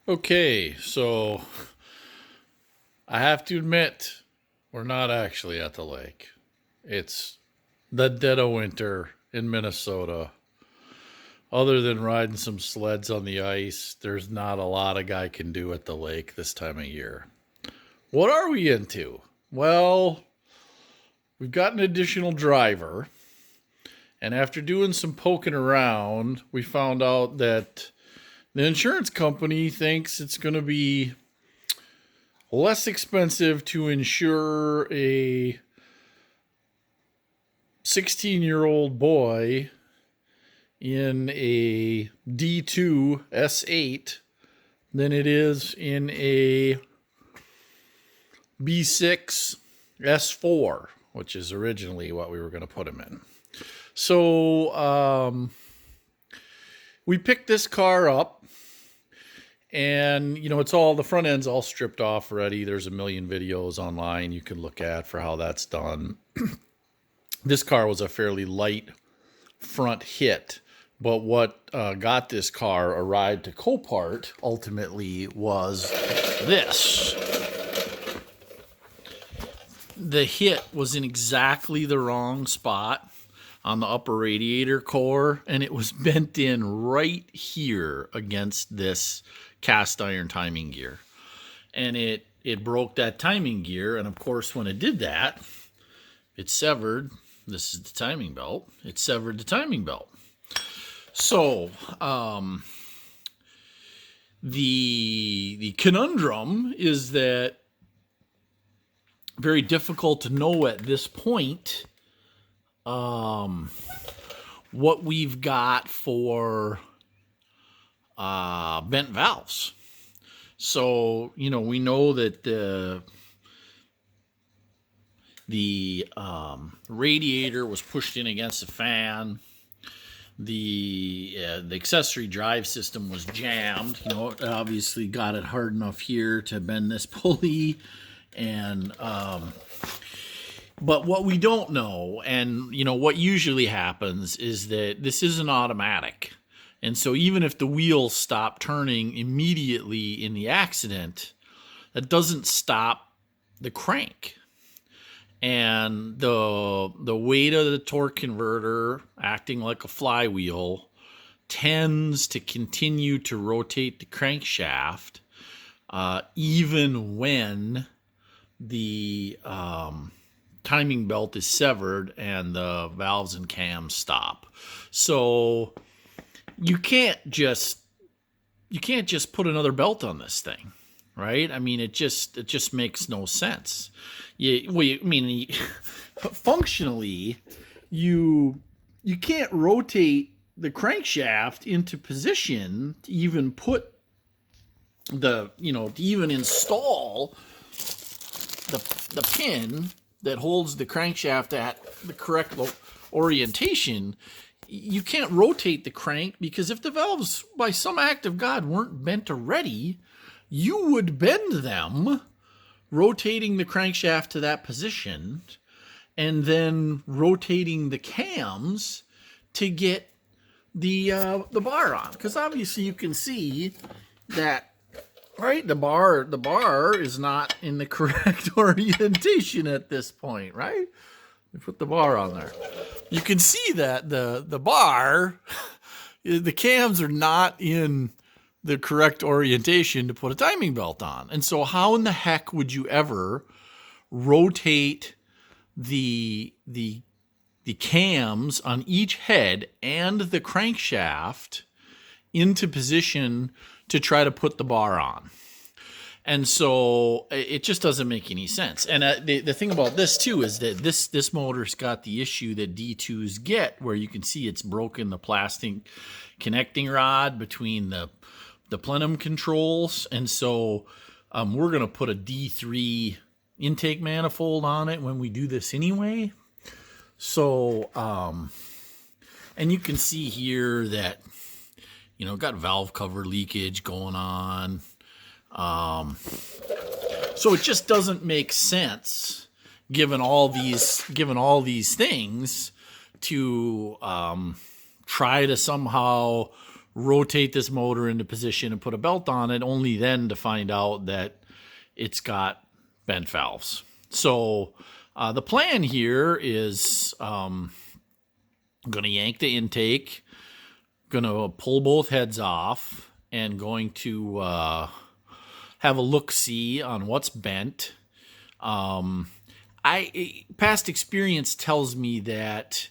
Okay, so I have to admit, we're not actually at the lake. It's the dead of winter in Minnesota. Other than riding some sleds on the ice, there's not a lot a guy can do at the lake this time of year. What are we into? Well, we've got an additional driver, and after doing some poking around, we found out that the insurance company thinks it's going to be less expensive to insure a 16-year-old boy in a D2 S8 than it is in a B6 S4, which is originally what we were going to put him in. So we picked this car up, and it's all, the front end's all stripped off already. There's a million videos online you can look at for how that's done. This car was a fairly light front hit, but what got this car a ride to Copart ultimately was this. The hit was in exactly the wrong spot on the upper radiator core, and it was bent in right here against this cast iron timing gear. And it broke that timing gear, and of course when it did that, it severed, this is the timing belt, it severed the timing belt. So the conundrum is that very difficult to know at this point what we've got for bent valves. So we know that the radiator was pushed in against the fan. The accessory drive system was jammed. It obviously got it hard enough here to bend this pulley, and but what we don't know, and what usually happens, is that this isn't automatic, and so even if the wheels stop turning immediately in the accident, that doesn't stop the crank. And the weight of the torque converter, acting like a flywheel, tends to continue to rotate the crankshaft even when the timing belt is severed and the valves and cams stop. So you can't just put another belt on this thing, right? I mean, it just makes no sense. Functionally, you can't rotate the crankshaft into position to even put to even install the pin that holds the crankshaft at the correct orientation. You can't rotate the crank, because if the valves, by some act of God, weren't bent already, you would bend them, rotating the crankshaft to that position, and then rotating the cams to get the bar on. Because obviously you can see that, right? The bar is not in the correct orientation at this point, right? We put the bar on there. You can see that the bar, the cams are not in the correct orientation to put a timing belt on. And so how in the heck would you ever rotate the cams on each head and the crankshaft into position to try to put the bar on? And so it just doesn't make any sense. And the thing about this too is that this motor's got the issue that D2s get, where you can see it's broken the plastic connecting rod between the plenum controls. And so we're going to put a D3 intake manifold on it when we do this anyway. So and you can see here that got valve cover leakage going on. So it just doesn't make sense, given all these things, to try to somehow rotate this motor into position and put a belt on it, only then to find out that it's got bent valves. So the plan here is I'm going to yank the intake, going to pull both heads off, and going to have a look-see on what's bent. Past experience tells me that...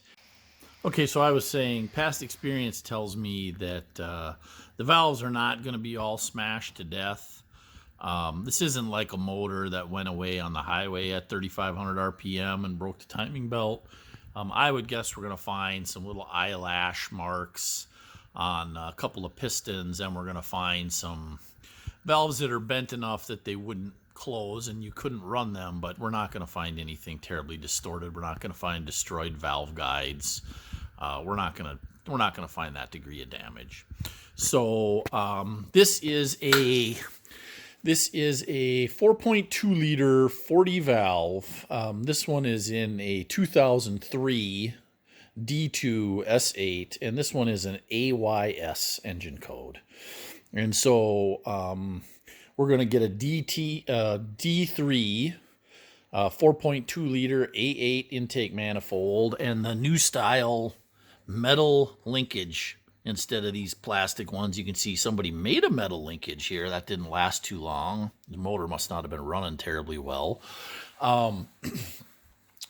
Okay, so I was saying past experience tells me that the valves are not going to be all smashed to death. This isn't like a motor that went away on the highway at 3,500 RPM and broke the timing belt. I would guess we're going to find some little eyelash marks on a couple of pistons, and we're going to find some valves that are bent enough that they wouldn't close and you couldn't run them, but we're not going to find anything terribly distorted. We're not going to find destroyed valve guides. We're not going to find that degree of damage. So this is a 4.2 liter 40 valve. This one is in a 2003 D2 S8, and this one is an AYS engine code. And so we're going to get a D3 4.2 liter A8 intake manifold and the new style metal linkage instead of these plastic ones. You can see somebody made a metal linkage here. That didn't last too long. The motor must not have been running terribly well.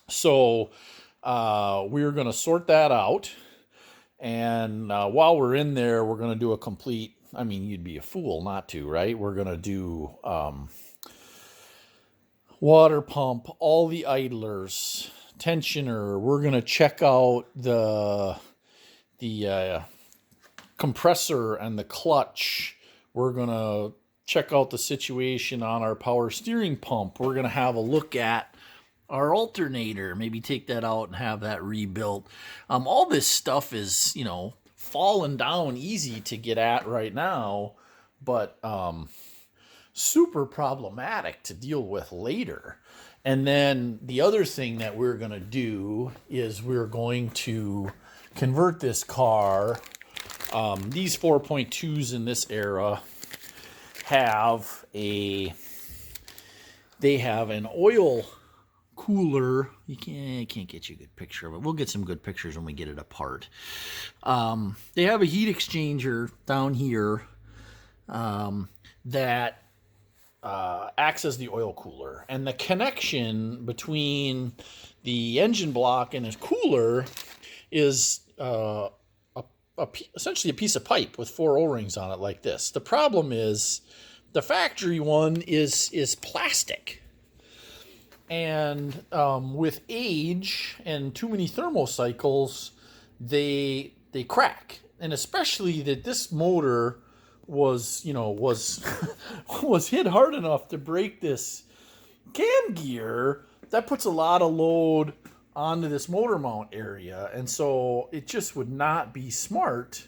So we're going to sort that out. And while we're in there, we're going to do a complete... I mean, you'd be a fool not to, right? We're going to do water pump, all the idlers, tensioner. We're going to check out the compressor and the clutch. We're going to check out the situation on our power steering pump. We're going to have a look at our alternator, maybe take that out and have that rebuilt. All this stuff is, falling down easy to get at right now, but super problematic to deal with later. And then the other thing that we're going to do is we're going to convert this car. These 4.2s in this era have an oil cooler. I can't get you a good picture of it. We'll get some good pictures when we get it apart. They have a heat exchanger down here that acts as the oil cooler, and the connection between the engine block and its cooler is essentially a piece of pipe with 4 O-rings on it like this. The problem is the factory one is plastic. And with age and too many thermocycles, they crack. And especially that this motor was was hit hard enough to break this cam gear. That puts a lot of load onto this motor mount area. And so it just would not be smart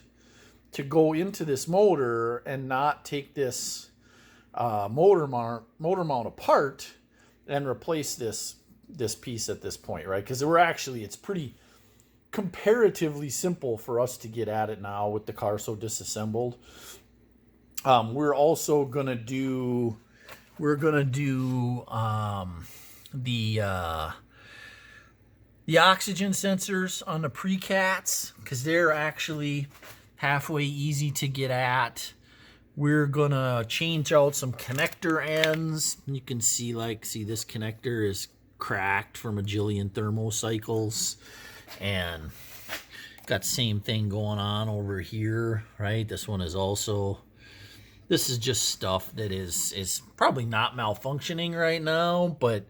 to go into this motor and not take this motor mount apart and replace this piece at this point, right? Because it's pretty comparatively simple for us to get at it now with the car so disassembled. We're also gonna do the oxygen sensors on the pre-cats, because they're actually halfway easy to get at. We're gonna change out some connector ends. You can see this connector is cracked from a jillion thermocycles, and got the same thing going on over here, right? This one is also, this is just stuff that is probably not malfunctioning right now, but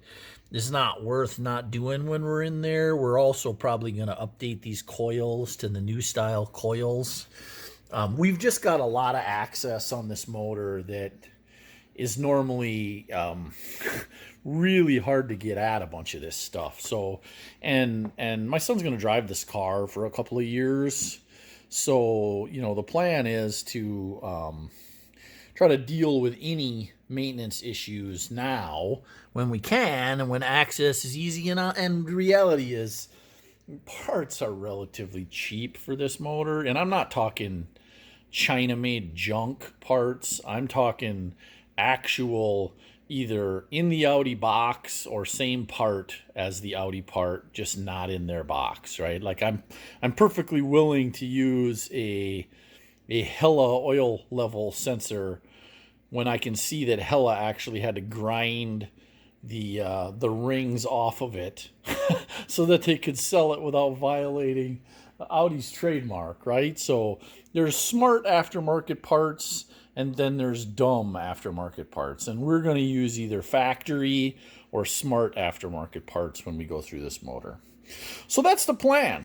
it's not worth not doing when we're in there. We're also probably gonna update these coils to the new style coils. We've just got a lot of access on this motor that is normally really hard to get at a bunch of this stuff. So, and my son's going to drive this car for a couple of years. So, the plan is to try to deal with any maintenance issues now when we can, and when access is easy. And the reality is, parts are relatively cheap for this motor, and I'm not talking China-made junk parts. I'm talking actual, either in the Audi box or same part as the Audi part, just not in their box, right? Like I'm perfectly willing to use a Hella oil level sensor when I can see that Hella actually had to grind the rings off of it so that they could sell it without violating Audi's trademark, right? So there's smart aftermarket parts and then there's dumb aftermarket parts. And we're going to use either factory or smart aftermarket parts when we go through this motor. So that's the plan.